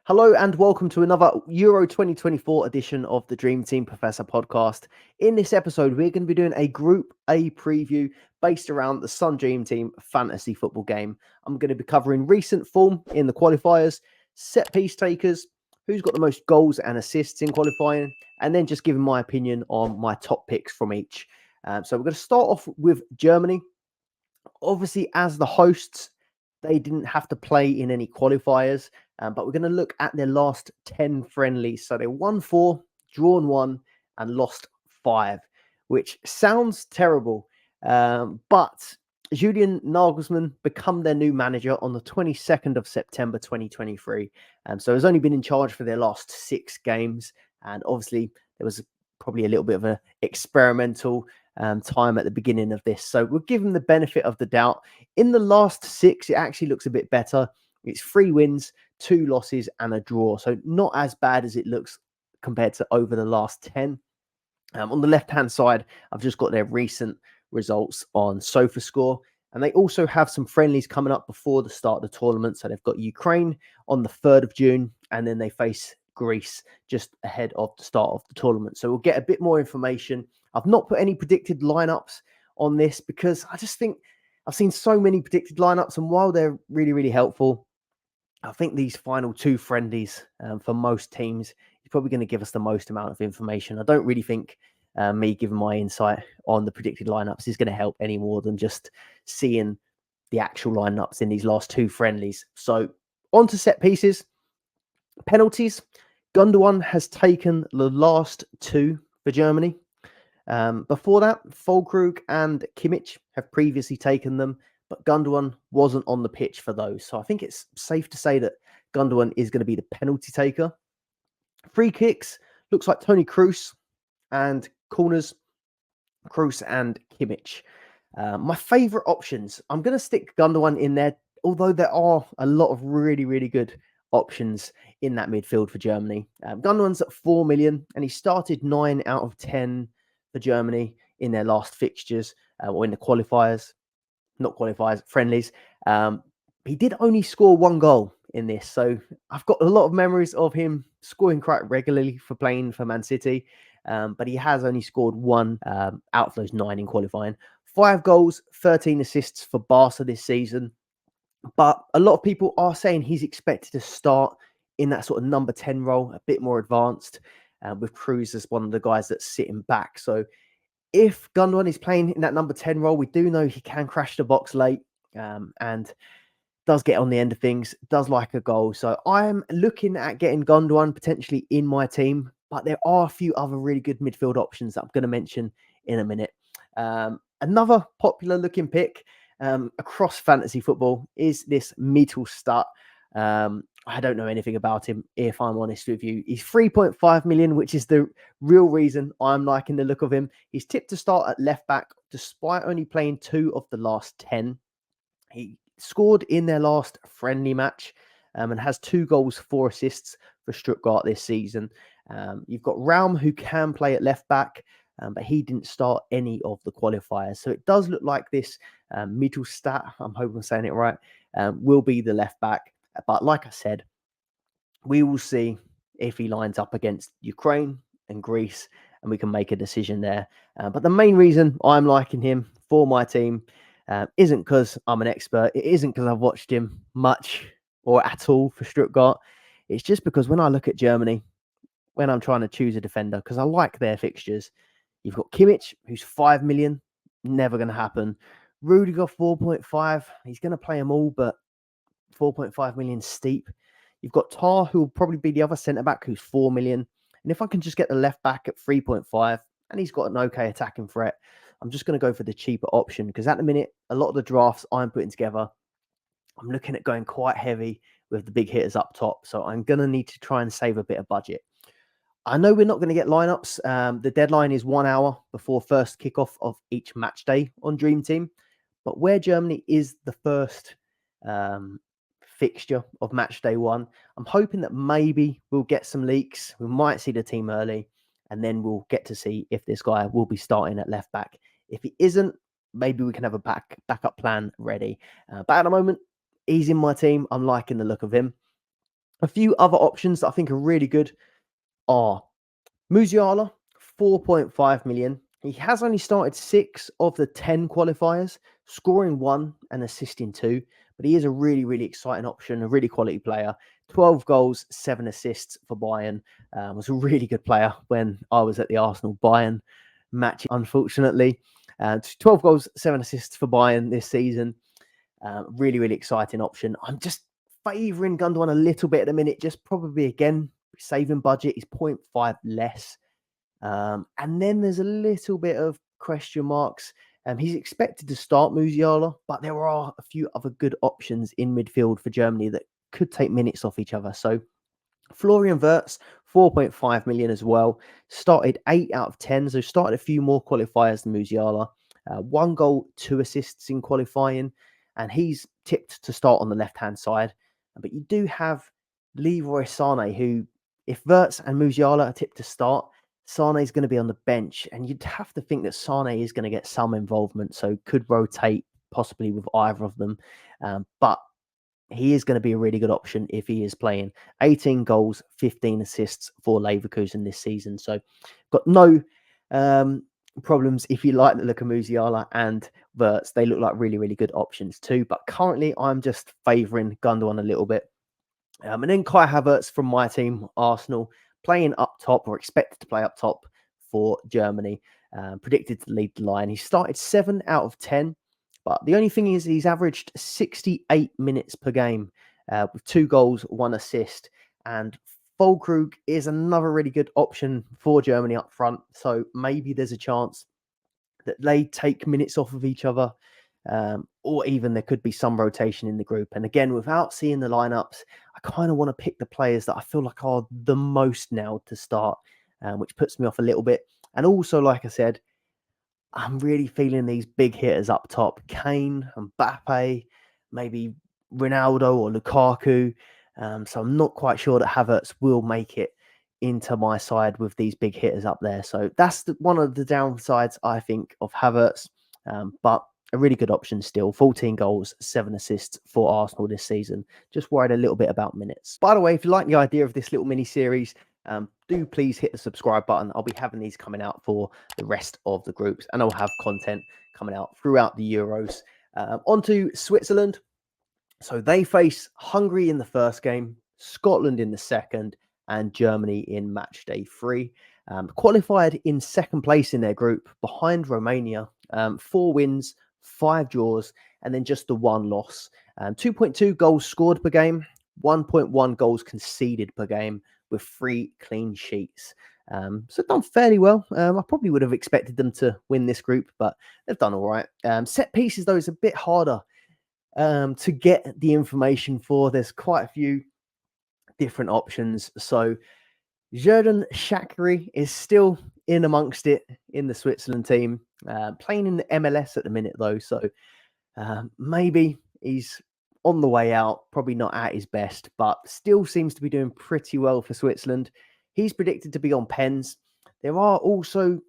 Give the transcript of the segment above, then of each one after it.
Hello and welcome to another Euro 2024 edition of the Dream Team Professor podcast. In this episode, we're going to be doing a Group A preview based around the Sun Dream Team fantasy football game. I'm going to be covering recent form in the qualifiers, set piece takers, who's got the most goals and assists in qualifying, and then just giving my opinion on my top picks from each. So we're going to start off with Germany. Obviously, as the hosts, they didn't have to play in any qualifiers, but we're going to look at their last 10 friendlies. So they won 4, drawn 1, and lost 5, which sounds terrible. But Julian Nagelsmann become their new manager on the 22nd of September 2023. So he's only been in charge for their last 6 games. And obviously, there was probably a little bit of an experimental time at the beginning of this. So we'll give him the benefit of the doubt. In the last 6, it actually looks a bit better. It's 3 wins, 2 losses, and a draw. So not as bad as it looks compared to over the last 10. On the left-hand side, I've just got their recent results on SofaScore. And they also have some friendlies coming up before the start of the tournament. So they've got Ukraine on the 3rd of June, and then they face Greece just ahead of the start of the tournament. So we'll get a bit more information. I've not put any predicted lineups on this because I just think I've seen so many predicted lineups, and while they're really, really helpful, I think these final 2 friendlies for most teams is probably going to give us the most amount of information. I don't really think me giving my insight on the predicted lineups is going to help any more than just seeing the actual lineups in these last 2 friendlies. So on to set pieces. Penalties. Gundogan has taken the last 2 for Germany. Before that, Füllkrug and Kimmich have previously taken them, but Gundogan wasn't on the pitch for those. So I think it's safe to say that Gundogan is going to be the penalty taker. Free kicks, looks like Tony Kroos, and corners, Kroos and Kimmich. My favourite options, I'm going to stick Gundogan in there, although there are a lot of really, really good options in that midfield for Germany. Gundogan's at 4 million, and he started 9 out of 10 for Germany in their last fixtures, or in the qualifiers. Not qualifiers, friendlies. He did only score 1 goal in this. So I've got a lot of memories of him scoring quite regularly for playing for Man City. But he has only scored 1 out of those 9 in qualifying. 5 goals, 13 assists for Barca this season. But a lot of people are saying he's expected to start in that sort of number 10 role, a bit more advanced, with Kroos as one of the guys that's sitting back. So if Gundogan is playing in that number 10 role, we do know he can crash the box late, and does get on the end of things, does like a goal. So I'm looking at getting Gundogan potentially in my team, but there are a few other really good midfield options that I'm going to mention in a minute. Another popular looking pick across fantasy football is this Mittelstadt. I don't know anything about him, if I'm honest with you. He's 3.5 million, which is the real reason I'm liking the look of him. He's tipped to start at left back, despite only playing 2 of the last 10. He scored in their last friendly match, and has 2 goals, 4 assists for Stuttgart this season. You've got Raum, who can play at left back, but he didn't start any of the qualifiers. So it does look like this Mittelstadt, I'm hoping I'm saying it right, will be the left back. But like I said, we will see if he lines up against Ukraine and Greece, and we can make a decision there. But the main reason I'm liking him for my team isn't because I'm an expert. It isn't because I've watched him much or at all for Stuttgart. It's just because when I look at Germany, when I'm trying to choose a defender, because I like their fixtures, you've got Kimmich, who's 5 million, never going to happen. Rudiger, 4.5. He's going to play them all, but 4.5 million steep. You've got Tar, who will probably be the other centre-back, who's 4 million. And if I can just get the left-back at 3.5, and he's got an okay attacking threat, I'm just going to go for the cheaper option, because at the minute, a lot of the drafts I'm putting together, I'm looking at going quite heavy with the big hitters up top. So I'm going to need to try and save a bit of budget. I know we're not going to get lineups. The deadline is 1 hour before first kickoff of each match day on Dream Team. But where Germany is the first fixture of match day 1, I'm hoping that maybe we'll get some leaks. We might see the team early, and then we'll get to see if this guy will be starting at left back. If he isn't, maybe we can have a backup plan ready. But at the moment, he's in my team. I'm liking the look of him. A few other options that I think are really good are Musiala, 4.5 million. He has only started 6 of the 10 qualifiers, scoring 1 and assisting 2. But he is a really, really exciting option, a really quality player. 12 goals, 7 assists for Bayern. Was a really good player when I was at the Arsenal Bayern match, unfortunately. 12 goals, 7 assists for Bayern this season. Really, really exciting option. I'm just favouring Gundogan a little bit at the minute, just probably again saving budget. He's 0.5 less. And then there's a little bit of question marks. He's expected to start Musiala, but there are a few other good options in midfield for Germany that could take minutes off each other. So Florian Wirtz, 4.5 million as well. Started 8 out of 10, so started a few more qualifiers than Musiala. 1 goal, 2 assists in qualifying, and he's tipped to start on the left-hand side. But you do have Leroy Sané, who, if Wirtz and Musiala are tipped to start, Sané is going to be on the bench, and you'd have to think that Sané is going to get some involvement, so could rotate possibly with either of them. But he is going to be a really good option if he is playing. 18 goals, 15 assists for Leverkusen this season. So got no problems if you like the look of Musiala and Wirtz. They look like really, really good options too. But currently, I'm just favouring Gundogan a little bit. And then Kai Havertz from my team, Arsenal, playing up top or expected to play up top for Germany. Predicted to lead the line. He started 7 out of 10. But the only thing is he's averaged 68 minutes per game with 2 goals, 1 assist. And Füllkrug is another really good option for Germany up front. So maybe there's a chance that they take minutes off of each other. Or even there could be some rotation in the group. And again, without seeing the lineups, I kind of want to pick the players that I feel like are the most nailed to start, which puts me off a little bit. And also, like I said, I'm really feeling these big hitters up top. Kane, Mbappe, maybe Ronaldo or Lukaku. So I'm not quite sure that Havertz will make it into my side with these big hitters up there. So that's one of the downsides, I think, of Havertz. But a really good option still. 14 goals, 7 assists for Arsenal this season. Just worried a little bit about minutes. By the way, if you like the idea of this little mini series, do please hit the subscribe button. I'll be having these coming out for the rest of the groups, and I'll have content coming out throughout the Euros. On to Switzerland. So they face Hungary in the first game, Scotland in the second, and Germany in match day 3. Qualified in second place in their group behind Romania. 4 wins, 5 draws, and then just the 1 loss. 2.2 goals scored per game, 1.1 goals conceded per game, with 3 clean sheets. So done fairly well. I probably would have expected them to win this group, but they've done all right. Set pieces, though, is a bit harder to get the information for. There's quite a few different options. So Xherdan Shaqiri is still in amongst it in the Switzerland team, playing in the MLS at the minute, though. So maybe he's on the way out, probably not at his best, but still seems to be doing pretty well for Switzerland. He's predicted to be on pens. There are also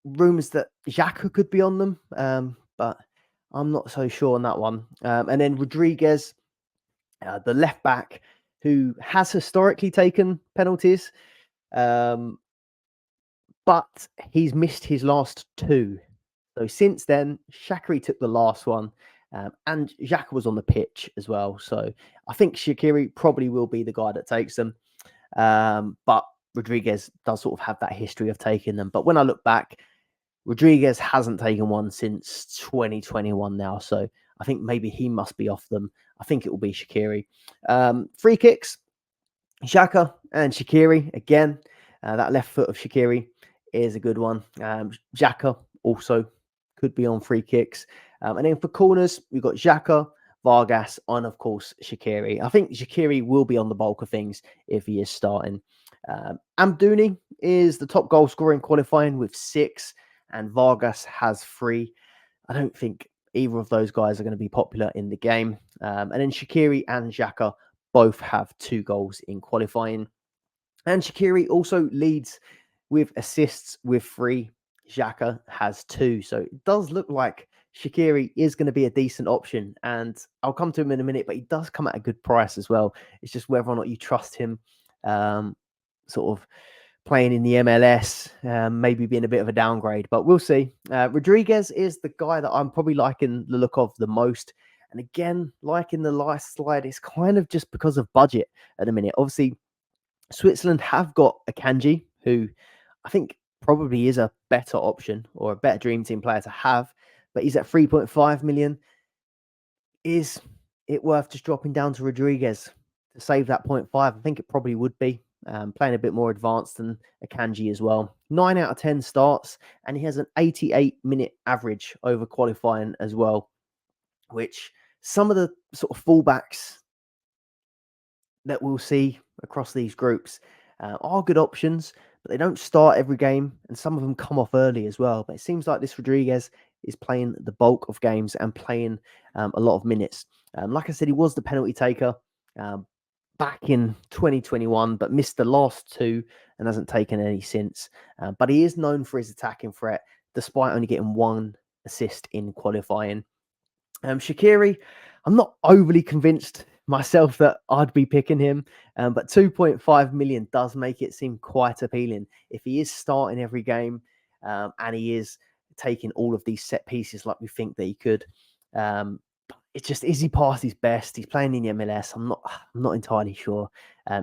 rumours that Xhaka could be on them, but I'm not so sure on that one. And then Rodriguez, the left back, who has historically taken penalties, but he's missed his last 2. So since then, Shaqiri took the last one, and Xhaka was on the pitch as well. So I think Shaqiri probably will be the guy that takes them. But Rodriguez does sort of have that history of taking them. But when I look back, Rodriguez hasn't taken one since 2021 now. So I think maybe he must be off them. I think it will be Shaqiri. Free kicks, Xhaka and Shaqiri again. That left foot of Shaqiri is a good one. Xhaka also could be on free kicks. And then for corners, we've got Xhaka, Vargas, and of course Shaqiri. I think Shaqiri will be on the bulk of things if he is starting. Amdouni is the top goal scorer in qualifying with 6, and Vargas has 3. I don't think either of those guys are going to be popular in the game. And then Shaqiri and Xhaka both have 2 goals in qualifying. And Shaqiri also leads with assists with 3. Xhaka has 2. So it does look like Shaqiri is going to be a decent option, and I'll come to him in a minute, but he does come at a good price as well. It's just whether or not you trust him, sort of playing in the MLS, maybe being a bit of a downgrade, but we'll see. Rodriguez is the guy that I'm probably liking the look of the most. And again, like in the last slide, it's kind of just because of budget at the minute. Obviously, Switzerland have got Akanji, who I think probably is a better option or a better dream team player to have, but he's at 3.5 million. Is it worth just dropping down to Rodriguez to save that 0.5? I think it probably would be. Playing a bit more advanced than Akanji as well. 9 out of 10 starts, and he has an 88-minute average over qualifying as well, which some of the sort of fullbacks that we'll see across these groups are good options, but they don't start every game, and some of them come off early as well. But it seems like this Rodriguez is playing the bulk of games and playing a lot of minutes. Like I said, he was the penalty taker back in 2021, but missed the last two and hasn't taken any since. But he is known for his attacking threat, despite only getting 1 assist in qualifying. Shaqiri, I'm not overly convinced myself that I'd be picking him, but 2.5 million does make it seem quite appealing. If he is starting every game and he is taking all of these set pieces like we think that he could, it's just, is he past his best? He's playing in the MLS. I'm not entirely sure.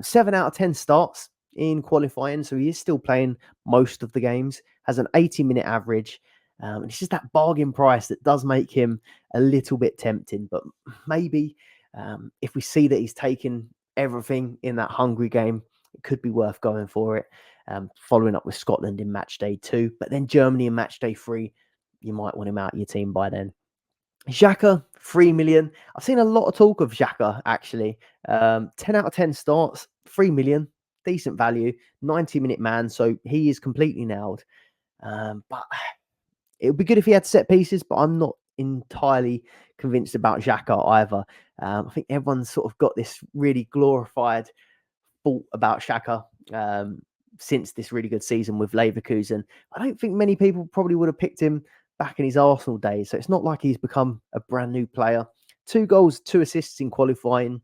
7 out of 10 starts in qualifying, so he is still playing most of the games. Has an 80-minute average. And it's just that bargain price that does make him a little bit tempting. But maybe if we see that he's taken everything in that Hungary game, it could be worth going for it. Following up with Scotland in match day 2, but then Germany in match day 3, you might want him out of your team by then. Xhaka, 3 million. I've seen a lot of talk of Xhaka, actually. 10 out of 10 starts, 3 million. Decent value, 90-minute man. So he is completely nailed. But it would be good if he had set pieces, but I'm not entirely convinced about Xhaka either. I think everyone's sort of got this really glorified thought about Xhaka since this really good season with Leverkusen. I don't think many people probably would have picked him back in his Arsenal days. So it's not like he's become a brand new player. 2 goals, 2 assists in qualifying,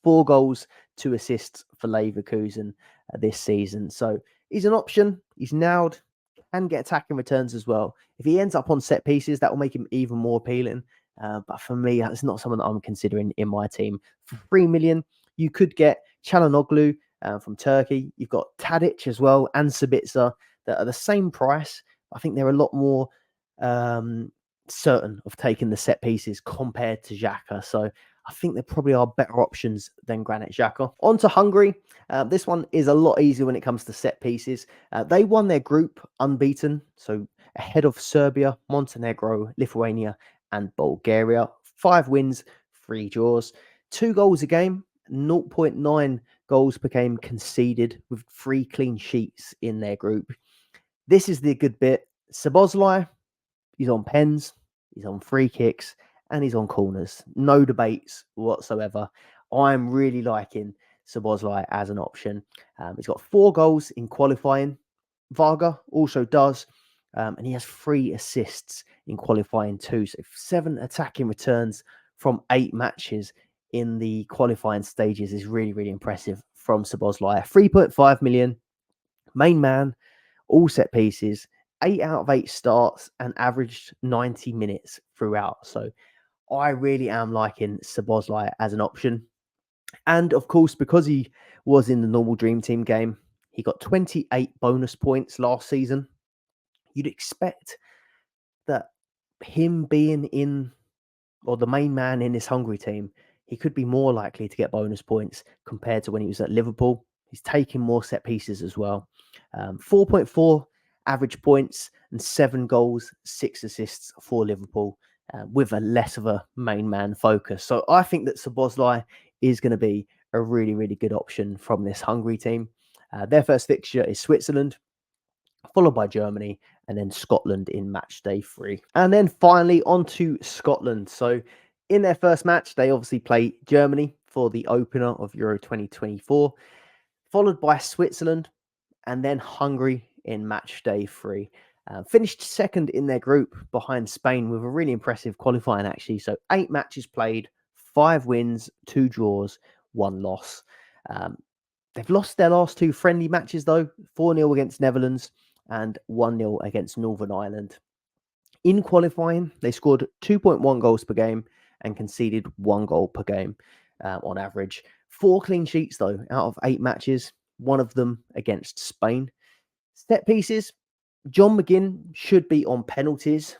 4 goals, 2 assists for Leverkusen this season. So he's an option. He's nailed. Can get attacking returns as well. If he ends up on set pieces, that will make him even more appealing. But for me, that's not someone that I'm considering in my team. For 3 million, you could get Çalhanoğlu from Turkey. You've got Tadic as well and Sabitzer that are the same price. I think they're a lot more certain of taking the set pieces compared to Xhaka. So I think there probably are better options than Granit Xhaka. On to Hungary. This one is a lot easier when it comes to set pieces. They won their group unbeaten, so ahead of Serbia, Montenegro, Lithuania, and Bulgaria. 5 wins, 3 draws, 2 goals a game, 0.9 goals per game conceded with 3 clean sheets in their group. This is the good bit. Szoboszlai, he's on pens, he's on free kicks, and he's on corners. No debates whatsoever. I'm really liking Szoboszlai as an option. He's got 4 goals in qualifying. Varga also does. And he has 3 assists in qualifying too. So 7 attacking returns from 8 matches in the qualifying stages is really, really impressive from Szoboszlai. 3.5 million, main man, all set pieces, 8 out of 8 starts and averaged 90 minutes throughout. So I really am liking Szoboszlai as an option. And of course, because he was in the normal Dream Team game, he got 28 bonus points last season. You'd expect that him being in, or the main man in this Hungary team, he could be more likely to get bonus points compared to when he was at Liverpool. He's taking more set pieces as well. 4.4 average points and 7 goals, 6 assists for Liverpool with a less of a main man focus. So I think that Szoboszlai is going to be a really, really good option from this Hungary team. Their first fixture is Switzerland, followed by Germany, and then Scotland in match day 3. And then finally on to Scotland. So in their first match, they obviously play Germany for the opener of Euro 2024, followed by Switzerland, and then Hungary in match day 3. Finished second in their group behind Spain with a really impressive qualifying, actually. So 8 matches played, 5 wins, 2 draws, 1 loss. Um, they've lost their last 2 friendly matches, though, 4-0 against Netherlands and 1-0 against Northern Ireland. In qualifying, they scored 2.1 goals per game and conceded 1 goal per game on average. 4 clean sheets, though, out of 8 matches, one of them against Spain. Set pieces, John McGinn should be on penalties,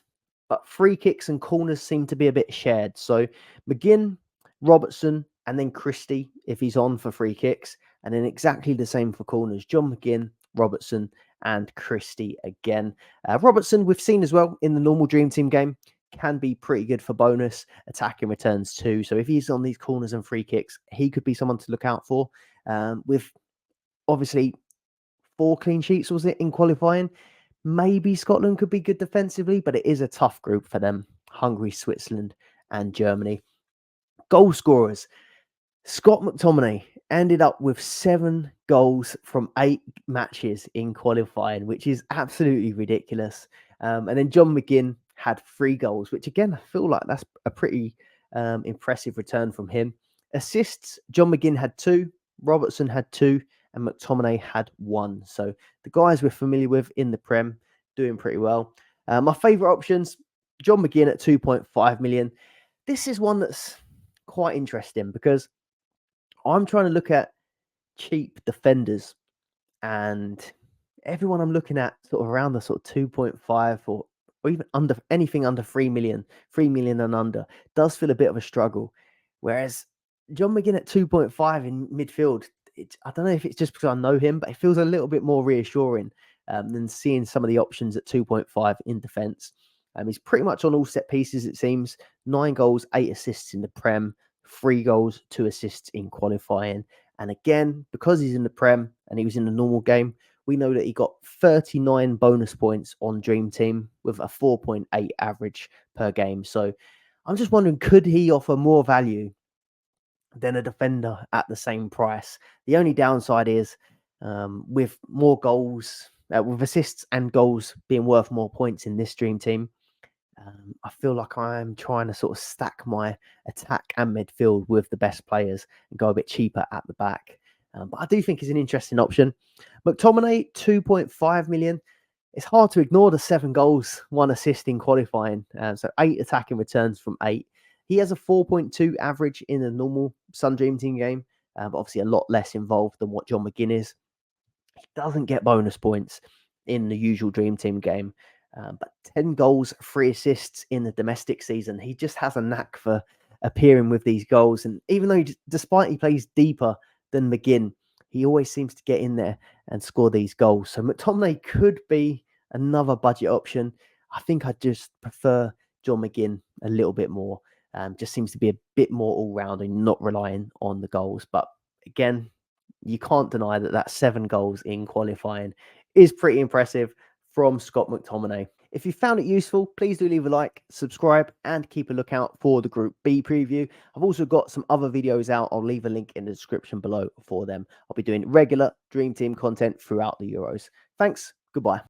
but free kicks and corners seem to be a bit shared. So McGinn, Robertson, and then Christie if he's on for free kicks, and then exactly the same for corners. John McGinn, Robertson, and Christie again. Robertson, we've seen as well in the normal Dream Team game, can be pretty good for bonus attacking returns too. So if he's on these corners and free kicks, he could be someone to look out for. With obviously 4 clean sheets, was it, in qualifying? Maybe Scotland could be good defensively, but it is a tough group for them. Hungary, Switzerland, and Germany. Goal scorers. Scott McTominay ended up with 7 goals from 8 matches in qualifying, which is absolutely ridiculous. And then John McGinn had 3 goals, which again, I feel like that's a pretty impressive return from him. Assists, John McGinn had 2, Robertson had 2, and McTominay had 1. So the guys we're familiar with in the Prem doing pretty well. My favourite options, John McGinn at 2.5 million. This is one that's quite interesting because I'm trying to look at cheap defenders, and everyone I'm looking at sort of around the sort of 2.5 or even under anything under 3 million and under does feel a bit of a struggle. Whereas John McGinn at 2.5 in midfield, I don't know if it's just because I know him, but it feels a little bit more reassuring than seeing some of the options at 2.5 in defence. He's pretty much on all set pieces, it seems. 9 goals, 8 assists in the Prem, 3 goals, 2 assists in qualifying. And again, because he's in the Prem and he was in the normal game, we know that he got 39 bonus points on Dream Team with a 4.8 average per game. So I'm just wondering, could he offer more value than a defender at the same price? The only downside is with more goals, with assists and goals being worth more points in this Dream Team, I feel like I'm trying to sort of stack my attack and midfield with the best players and go a bit cheaper at the back. But I do think it's an interesting option. McTominay, 2.5 million. It's hard to ignore the 7 goals, 1 assist in qualifying. So 8 attacking returns from 8. He has a 4.2 average in a normal Sun Dream Team game, but obviously a lot less involved than what John McGinn is. He doesn't get bonus points in the usual Dream Team game. But 10 goals, 3 assists in the domestic season. He just has a knack for appearing with these goals. And even though, despite he plays deeper than McGinn, he always seems to get in there and score these goals. So McTominay could be another budget option. I think I just prefer John McGinn a little bit more. Just seems to be a bit more all-round and not relying on the goals. But again, you can't deny that 7 goals in qualifying is pretty impressive from Scott McTominay. If you found it useful, please do leave a like, subscribe, and keep a lookout for the Group B preview. I've also got some other videos out. I'll leave a link in the description below for them. I'll be doing regular Dream Team content throughout the Euros. Thanks. Goodbye.